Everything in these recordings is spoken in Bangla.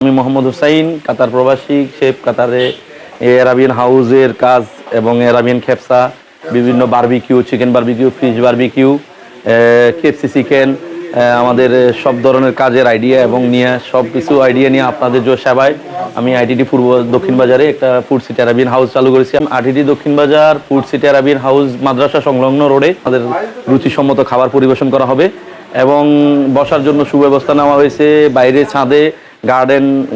আমি মোহাম্মদ হুসাইন, কাতার প্রবাসী শেফ। কাতারে অ্যারাবিয়ান হাউসের কাজ এবং অ্যারাবিয়ান খেপসা, বিভিন্ন barbecue, chicken barbecue, fish barbecue, KFC chicken, আমাদের সব ধরনের কাজের আইডিয়া এবং নিয়ে সব কিছু আইডিয়া নিয়ে আপনাদের সেবায় আমি আইটিডি পূর্ব দক্ষিণ বাজারে একটা ফুড সিটি অ্যারাবিয়ান হাউস চালু করেছি। আইটিডি দক্ষিণ বাজার ফুড সিটি অ্যারাবিয়ান হাউস মাদ্রাসা সংলগ্ন রোডে আমাদের রুচিসম্মত খাবার পরিবেশন করা হবে এবং বসার জন্য সুব্যবস্থা নেওয়া হয়েছে। বাইরে ছাদে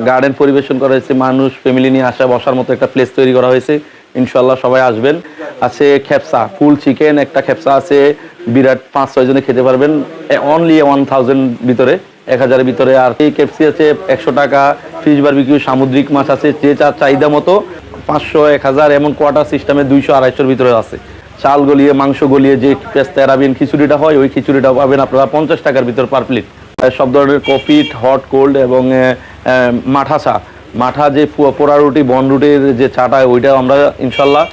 গার্ডেন পরিবেশন করা হয়েছে। মানুষ ফ্যামিলি নিয়ে আসা বসার মতো একটা প্লেস তৈরি করা হয়েছে। ইনশাল্লাহ সবাই আসবেন। আছে খেপসা, ফুল চিকেন একটা খেপসা আছে, বিরাট 5-6 জনে খেতে পারবেন, অনলি 1000 ভিতরে, 1000-এর ভিতরে। আর এই কেএফসি আছে 100 টাকা। ফিশ বারবিকিউ, সামুদ্রিক মাছ আছে, যে যার চাহিদা মতো 500, 1000 এমন কোয়ার্টার সিস্টেমে 200-250-এর ভিতরে আছে। চাল গলিয়ে, মাংস গলিয়ে যে পেস্তা অ্যারাবিয়ান খিচুড়িটা হয়, ওই খিচুড়িটা পাবেন আপনারা 50 টাকার ভিতর পার প্লেট। সব ধরনের কফি, হট, কোল্ড এবং মাঠা চা, মাঠা যে পোড়া রুটি, বন রুটির যে চাটা, ওইটাও আমরা ইনশাল্লাহ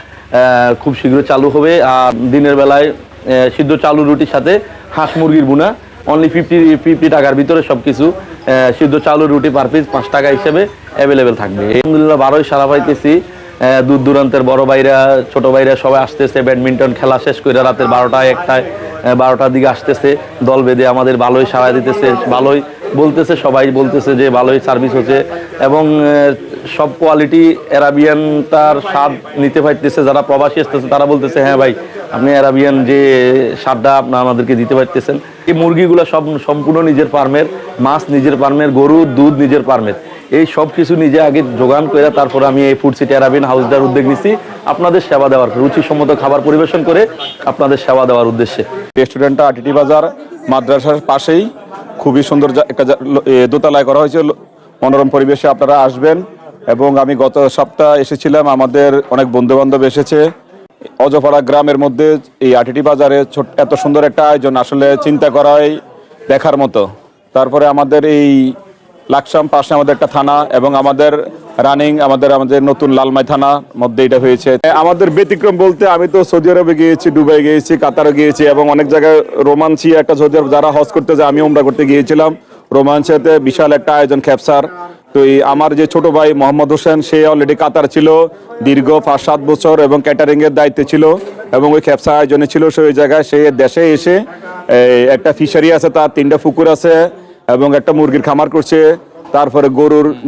খুব শীঘ্রই চালু হবে। আর দিনের বেলায় সিদ্ধ চালু রুটির সাথে হাঁস মুরগির বুনা, অনলি 50 টাকার ভিতরে সব কিছু। সিদ্ধ চালু রুটি পার পিস 5 টাকা হিসেবে অ্যাভেলেবেল থাকবে। আলহামদুলিল্লাহ ভালোই সারা পাইতেছি। দূর দূরান্তের বড় ভাইরা, ছোট ভাইরা সবাই আসতেছে। ব্যাডমিন্টন খেলা শেষ করে রাতের 12টার দিকে আসতেছে দল বেঁধে। আমাদের ভালোই সাড়া দিতেছে, ভালোই বলতেছে, সবাই বলতেছে যে ভালোই সার্ভিস হচ্ছে এবং সব কোয়ালিটি অ্যারাবিয়ানটার স্বাদ নিতে পারতেছে। যারা প্রবাসী আসতেছে তারা বলতেছে হ্যাঁ ভাই, আপনি অ্যারাবিয়ান যে স্বাদটা আমাদেরকে দিতে পারতেছেন। এই মুরগিগুলো সব সম্পূর্ণ নিজের ফার্মের, মাছ নিজের ফার্মের, গরুর দুধ নিজের ফার্মের। এই সব কিছু নিজে আগে যোগান করে তারপর আমি এই ফুড সিটি অ্যারাবিয়ান হাউসটার উদ্যোগ নিচ্ছি আপনাদের সেবা দেওয়ার, রুচিসম্মত খাবার পরিবেশন করে আপনাদের সেবা দেওয়ার উদ্দেশ্যে। রেস্টুরেন্টটা আইটিডি বাজার মাদ্রাসার পাশেই, খুবই সুন্দর একটা দোতলায় করা হয়েছে। মনোরম পরিবেশে আপনারা আসবেন। এবং আমি গত সপ্তাহ এসেছিলাম, আমাদের অনেক বন্ধু বান্ধব এসেছে। অজপাড়া গ্রামের মধ্যে এই আইটিডি বাজারে এত সুন্দর একটা আয়োজন আসলে চিন্তা করাই দেখার মতো। তারপরে আমাদের এই লাকসাম পাশে আমাদের একটা থানা এবং আমাদের রানিং আমাদের নতুন লালমাই থানার মধ্যে এটা হয়েছে। আমাদের ব্যতিক্রম বলতে, আমি তো সৌদি আরবে গিয়েছি, দুবাই গিয়েছি, কাতারে গিয়েছি এবং অনেক জায়গায় রোমাঞ্চি একটা সৌদি আরব যারা হজ করতে যায়, আমি উমরা করতে গিয়েছিলাম। রোমাঞ্চেতে বিশাল একটা আয়োজন খেপসার। তো এই আমার যে ছোট ভাই মোহাম্মদ হোসেন, সে অলরেডি কাতার ছিল দীর্ঘ 5-7 বছর এবং ক্যাটারিংয়ের দায়িত্বে ছিল এবং ওই খেপসা আয়োজনে ছিল। সে ওই জায়গায় সে দেশে এসে একটা ফিশারি আছে, তার 3টা পুকুর আছে এবং একটা মুরগির খামার করছে। তারপরে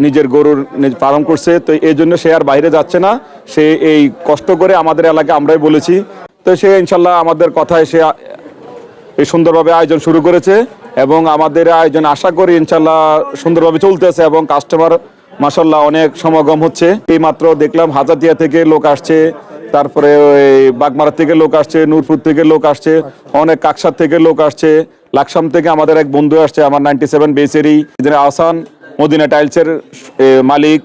নিজের গরুর পালন করছে। তো এই জন্য সে আর বাইরে যাচ্ছে না, সে এই কষ্ট করে আমাদের এলাকায় আমরাই বলেছি। তো সে ইনশাল্লাহ আমাদের কথায় সে এই সুন্দরভাবে আয়োজন শুরু করেছে এবং আমাদের আয়োজন আশা করি ইনশাল্লাহ সুন্দরভাবে চলতেছে এবং কাস্টমার মাশাল্লাহ অনেক সমাগম হচ্ছে। এই মাত্র দেখলাম হাজারদিয়া থেকে লোক আসছে, তারপরে ওই বাগমারা থেকে লোক আসছে, নূরপুর থেকে লোক আসছে, অনেক কাকসার থেকে লোক আসছে, লাকসাম থেকে আমাদের এক বন্ধু আসছে, আমার 97 বেসেরই আহসান, মদিনা টাইলসের মালিক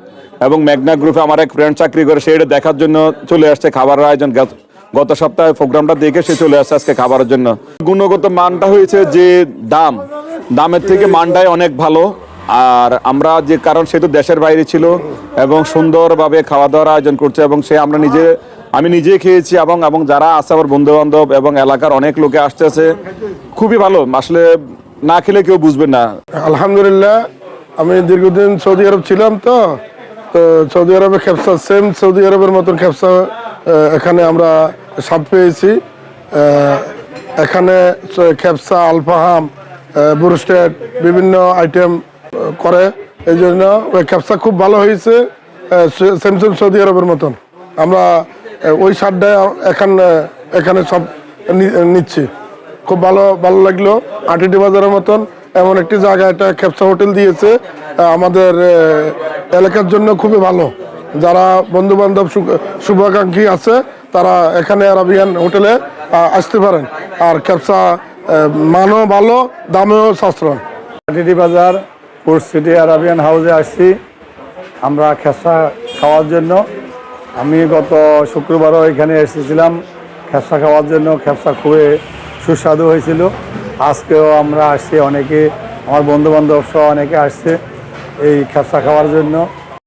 এবং মেঘনা গ্রুপে আমার এক ফ্রেন্ড চাকরি করে, সে এটা দেখার জন্য চলে আসছে। খাবারের আয়োজন গত সপ্তাহে প্রোগ্রামটা দেখে সে চলে আসছে আজকে খাবারের জন্য। গুণগত মানটা হয়েছে যে দামের থেকে মানটাই অনেক ভালো। আর আমরা যে কারণ সে তো দেশের বাইরে ছিল এবং সুন্দরভাবে খাওয়া দাওয়ার আয়োজন করছে এবং সে আমি নিজে খেয়েছি এবং যারা আছে আমার বন্ধু বান্ধব এবং এলাকার অনেক লোকে আসতেছে। খুবই ভালো, আসলে না খেলে কেউ বুঝবেন না। আলহামদুলিল্লাহ, আমি দীর্ঘদিন সৌদি আরব ছিলাম। তো সৌদি আরবে খেপসা সেম সৌদি আরবের মতন খেপসা এখানে আমরা স্বাদ পেয়েছি। এখানে খেপসা, আলফাহাম, ব্রুস্টেড বিভিন্ন আইটেম করে, এই জন্য খেপসা খুব ভালো হয়েছে। সেম সৌদি আরবের মতন আমরা ওই স্বাদটা এখানে সব নিচ্ছি। খুব ভালো লাগলো। আইটিডি বাজারের মতন এমন একটি জায়গায় একটা খেপসা হোটেল দিয়েছে, আমাদের এলাকার জন্য খুবই ভালো। যারা বন্ধু বান্ধব শুভাকাঙ্ক্ষী আছে তারা এখানে আরাবিয়ান হোটেলে আসতে পারেন। আর খেপসা মানও ভালো, দামেও সাশ্রয়। আইটিডি বাজার ফুড সিটি আরাবিয়ান হাউসে আসছি আমরা খেপসা খাওয়ার জন্য। আমি গত শুক্রবারও এখানে এসেছিলাম খেপসা খাওয়ার জন্য। খেপসা খুবই সুস্বাদু হয়েছিল। আজকেও আমরা আসছি, অনেকে আমার বন্ধুবান্ধব সহ অনেকে আসছে এই খেপসা খাওয়ার জন্য।